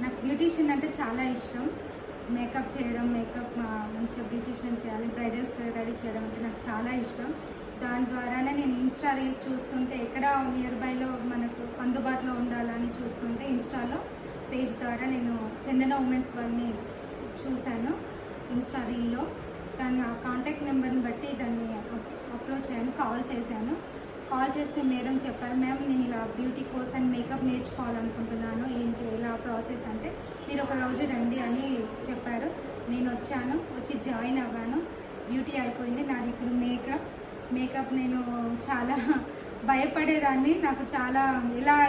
నాకు బ్యూటీషియన్ అంటే చాలా ఇష్టం. మేకప్ చేయడం, మంచిగా బ్యూటీషియన్ చేయాలి, బ్రైడల్స్ రెడీ చేయడం అంటే నాకు చాలా ఇష్టం. దాని ద్వారానే నేను ఇన్స్టా రీల్స్ చూస్తుంటే ఎక్కడ నియర్ బైలో మనకు అందుబాటులో ఉండాలని చూస్తుంటే ఇన్స్టాలో పేజ్ ద్వారా నేను చందన ఉమెన్స్ వాళ్ళని చూశాను ఇన్స్టా రీల్లో. దాన్ని ఆ కాంటాక్ట్ నెంబర్ని బట్టి దాన్ని అప్రోచ్ అయ్యాను, కాల్ చేస్తే మేడం చెప్పారు, మ్యామ్ నేను ఇలా బ్యూటీ కోర్స్ అండ్ మేకప్ నేర్చుకోవాలనుకుంటున్నాను, ఏంటి ఇలా ప్రాసెస్ అంటే మీరు ఒక రోజు రండి అని చెప్పారు. నేను వచ్చి జాయిన్ అవ్వాను. బ్యూటీ అయిపోయింది నాది. ఇప్పుడు మేకప్ నేను చాలా భయపడేదాన్ని, నాకు చాలా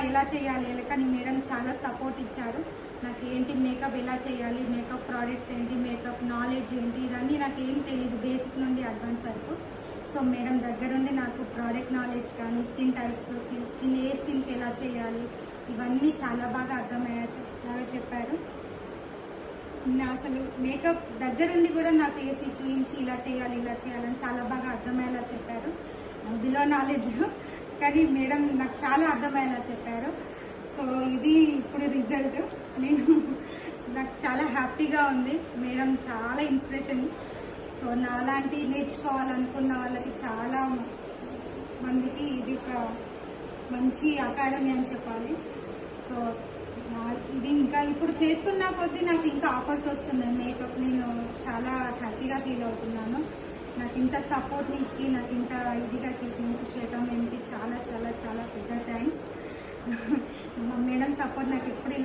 ఎలా చేయాలి కానీ మేడం చాలా సపోర్ట్ ఇచ్చారు. నాకు ఏంటి మేకప్ ఎలా చేయాలి, మేకప్ ప్రోడక్ట్స్ ఏంటి, మేకప్ నాలెడ్జ్ ఏంటి, ఇవన్నీ నాకు ఏం తెలియదు బేసిక్ నుండి అడ్వాన్స్ వరకు. సో మేడం దగ్గరుండి నాకు ప్రోడక్ట్ నాలెడ్జ్ కానీ, స్కిన్ టైప్స్, ఏ స్కిన్కి ఎలా చేయాలి, ఇవన్నీ చాలా బాగా అర్థమయ్యేలాగా చెప్పారు. అసలు మేకప్ దగ్గరుండి కూడా నాకు వేసి చూపించి ఇలా చేయాలని చాలా బాగా అర్థమయ్యేలా చెప్పారు. బిలో నాలెడ్జ్ కానీ మేడం నాకు చాలా అర్థమయ్యేలా చెప్పారు. సో ఇది ఇప్పుడు రిజల్ట్. నాకు చాలా హ్యాపీగా ఉంది. మేడం చాలా ఇన్స్పిరేషన్. సో నాలాంటి నేర్చుకోవాలనుకున్న వాళ్ళకి చాలా మందికి ఇది ఒక మంచి అకాడమీ అని చెప్పాలి. సో ఇది ఇంకా ఇప్పుడు చేస్తున్న కొద్దీ నాకు ఇంకా ఆఫర్స్ వస్తున్నాయి మేకప్. నేను చాలా హ్యాపీగా ఫీల్ అవుతున్నాను. నాకు ఇంత సపోర్ట్ని ఇచ్చి నాకు ఇంత ఇదిగా చేసినందుకు శ్వేత మేడంకి చాలా చాలా చాలా పెద్ద థ్యాంక్స్. మా మేడం సపోర్ట్ నాకు ఎప్పుడు